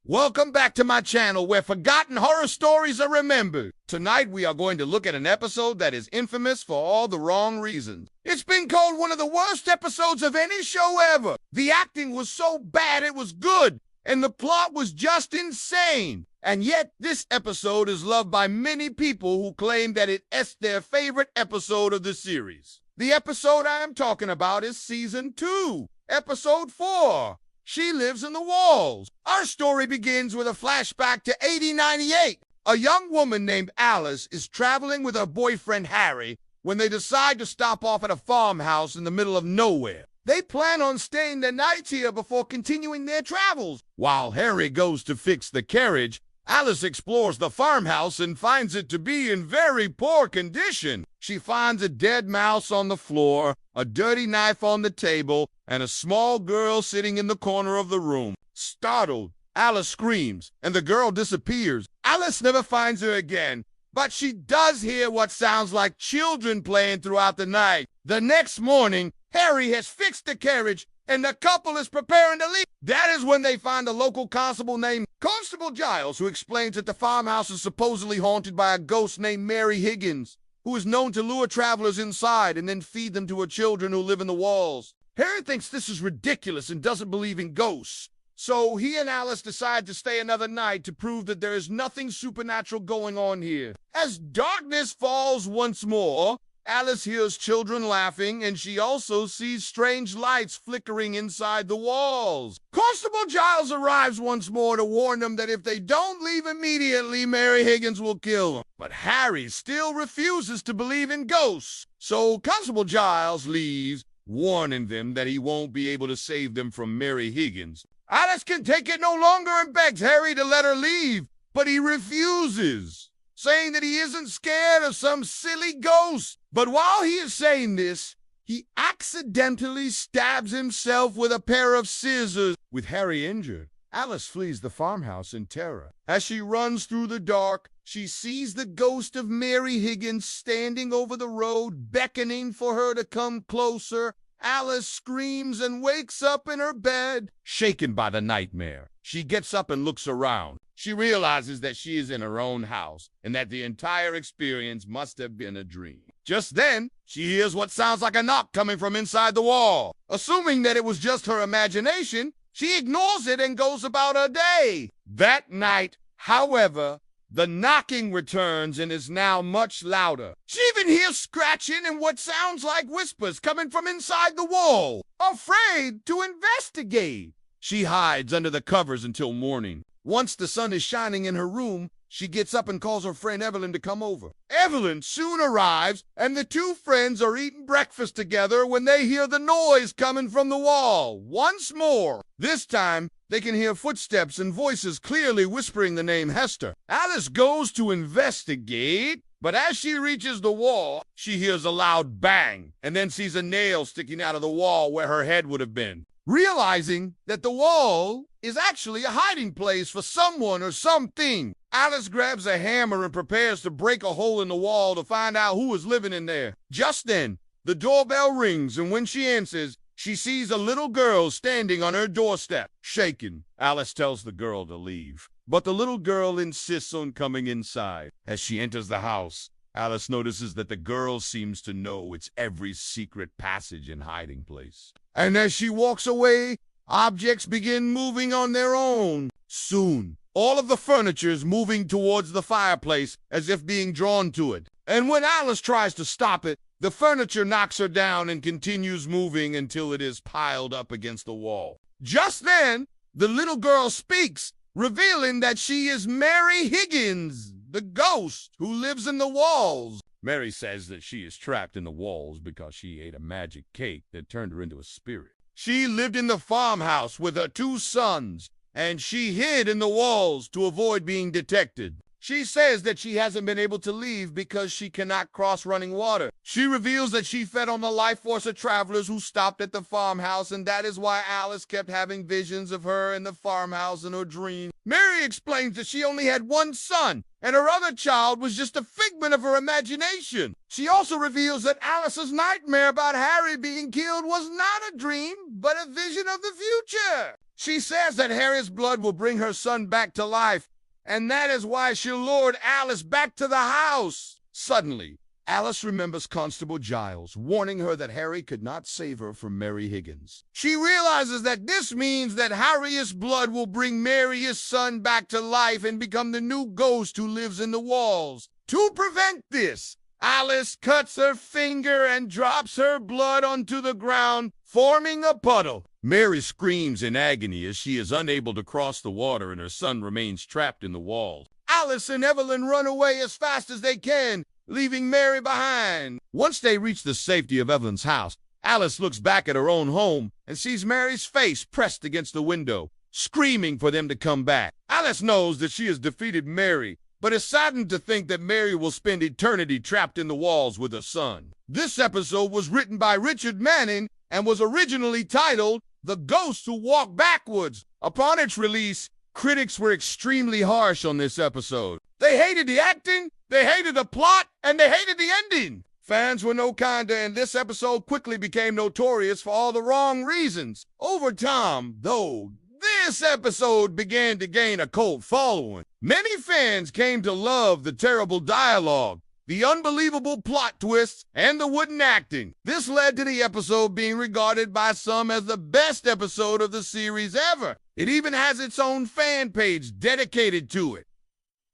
Welcome back to my channel where forgotten horror stories are remembered. Tonight we are going to look at an episode that is infamous for all the wrong reasons. It's been called one of the worst episodes of any show ever. The acting was so bad it was good, and the plot was just insane. And yet this episode is loved by many people who claim that it's their favorite episode of the series. The episode I am talking about is Season 2, Episode 4. She Lives in the Walls. Our story begins with a flashback to 1898. A young woman named Alice is traveling with her boyfriend Harry when they decide to stop off at a farmhouse in the middle of nowhere. They plan on staying the night here before continuing their travels. While Harry goes to fix the carriage, Alice explores the farmhouse and finds it to be in very poor condition. She finds a dead mouse on the floor, a dirty knife on the table, and a small girl sitting in the corner of the room. Startled, Alice screams, and the girl disappears. Alice never finds her again, but she does hear what sounds like children playing throughout the night. The next morning, Harry has fixed the carriage, and the couple is preparing to leave. That is when they find a local constable named Constable Giles, who explains that the farmhouse is supposedly haunted by a ghost named Mary Higgins, who is known to lure travelers inside and then feed them to her children who live in the walls. Harry thinks this is ridiculous and doesn't believe in ghosts, so he and Alice decide to stay another night to prove that there is nothing supernatural going on here. As darkness falls once more, Alice hears children laughing, and she also sees strange lights flickering inside the walls. Constable Giles arrives once more to warn them that if they don't leave immediately, Mary Higgins will kill them. But Harry still refuses to believe in ghosts, so Constable Giles leaves, warning them that he won't be able to save them from Mary Higgins. Alice can take it no longer and begs Harry to let her leave, but he refuses, saying that he isn't scared of some silly ghost. But while he is saying this, he accidentally stabs himself with a pair of scissors. With Harry injured, Alice flees the farmhouse in terror. As she runs through the dark, she sees the ghost of Mary Higgins standing over the road, beckoning for her to come closer. Alice screams and wakes up in her bed, shaken by the nightmare. She gets up and looks around. She realizes that she is in her own house and that the entire experience must have been a dream. Just then, she hears what sounds like a knock coming from inside the wall. Assuming that it was just her imagination, she ignores it and goes about her day. That night, however, the knocking returns and is now much louder. She even hears scratching and what sounds like whispers coming from inside the wall. Afraid to investigate, she hides under the covers until morning. Once the sun is shining in her room, she gets up and calls her friend Evelyn to come over. Evelyn soon arrives, and the two friends are eating breakfast together when they hear the noise coming from the wall. Once more, this time, they can hear footsteps and voices clearly whispering the name Hester. Alice goes to investigate, but as she reaches the wall, she hears a loud bang, and then sees a nail sticking out of the wall where her head would have been. Realizing that the wall is actually a hiding place for someone or something, Alice grabs a hammer and prepares to break a hole in the wall to find out who is living in there. Just then, the doorbell rings, and when she answers, she sees a little girl standing on her doorstep. Shaken, Alice tells the girl to leave, but the little girl insists on coming inside. As she enters the house, Alice notices that the girl seems to know its every secret passage and hiding place. And as she walks away, objects begin moving on their own. Soon, all of the furniture is moving towards the fireplace as if being drawn to it. And when Alice tries to stop it, the furniture knocks her down and continues moving until it is piled up against the wall. Just then, the little girl speaks, revealing that she is Mary Higgins, the ghost who lives in the walls. Mary says that she is trapped in the walls because she ate a magic cake that turned her into a spirit. She lived in the farmhouse with her two sons, and she hid in the walls to avoid being detected. She says that she hasn't been able to leave because she cannot cross running water. She reveals that she fed on the life force of travelers who stopped at the farmhouse, and that is why Alice kept having visions of her in the farmhouse in her dream. Mary explains that she only had one son, and her other child was just a figment of her imagination. She also reveals that Alice's nightmare about Harry being killed was not a dream, but a vision of the future. She says that Harry's blood will bring her son back to life, and that is why she lured Alice back to the house. Suddenly, Alice remembers Constable Giles warning her that Harry could not save her from Mary Higgins. She realizes that this means that Harry's blood will bring Mary's son back to life and become the new ghost who lives in the walls. To prevent this, Alice cuts her finger and drops her blood onto the ground, forming a puddle. Mary screams in agony as she is unable to cross the water and her son remains trapped in the walls. Alice and Evelyn run away as fast as they can, leaving Mary behind. Once they reach the safety of Evelyn's house, Alice looks back at her own home and sees Mary's face pressed against the window, screaming for them to come back. Alice knows that she has defeated Mary, but is saddened to think that Mary will spend eternity trapped in the walls with her son. This episode was written by Richard Manning and was originally titled The Ghosts Who Walk Backwards. Upon its release, critics were extremely harsh on this episode. They hated the acting, they hated the plot, and they hated the ending. Fans were no kinder, and this episode quickly became notorious for all the wrong reasons. Over time, though, this episode began to gain a cult following. Many fans came to love the terrible dialogue, the unbelievable plot twists, and the wooden acting. This led to the episode being regarded by some as the best episode of the series ever. It even has its own fan page dedicated to it.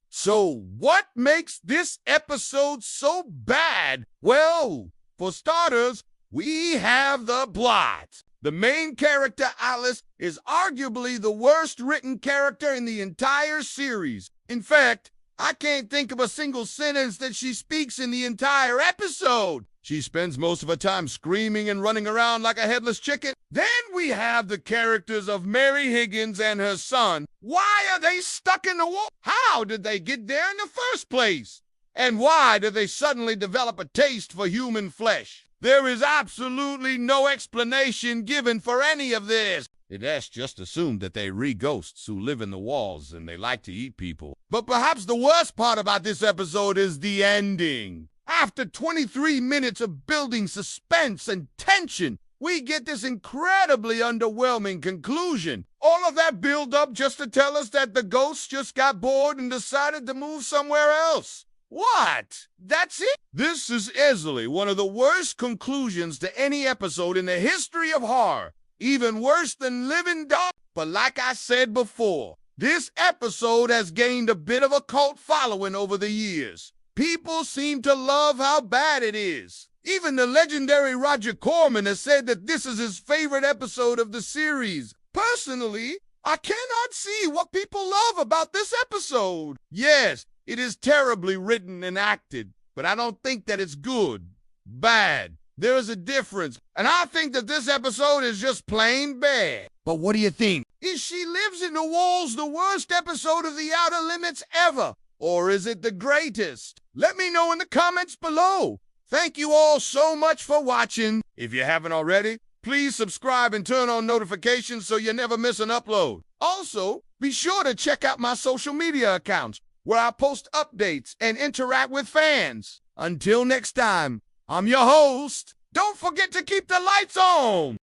So what makes this episode so bad? Well, for starters, we have the plot. The main character, Alice, is arguably the worst written character in the entire series. In fact, I can't think of a single sentence that she speaks in the entire episode. She spends most of her time screaming and running around like a headless chicken. Then we have the characters of Mary Higgins and her son. Why are they stuck in the wall? How did they get there in the first place? And why did they suddenly develop a taste for human flesh? There is absolutely no explanation given for any of this. It has just assumed that they re-ghosts who live in the walls and they like to eat people. But perhaps the worst part about this episode is the ending. After 23 minutes of building suspense and tension, we get this incredibly underwhelming conclusion. All of that build-up just to tell us that the ghosts just got bored and decided to move somewhere else. What? That's it? This is easily one of the worst conclusions to any episode in the history of horror. Even worse than Living Dog. But like I said before, this episode has gained a bit of a cult following over the years. People seem to love how bad it is. Even the legendary Roger Corman has said that this is his favorite episode of the series. Personally, I cannot see what people love about this episode. Yes, it is terribly written and acted, but I don't think that it's good. Bad. There is a difference, and I think that this episode is just plain bad. But what do you think? Is She Lives in the Walls the worst episode of The Outer Limits ever? Or is it the greatest? Let me know in the comments below. Thank you all so much for watching. If you haven't already, please subscribe and turn on notifications so you never miss an upload. Also, be sure to check out my social media accounts where I post updates and interact with fans. Until next time, I'm your host. Don't forget to keep the lights on.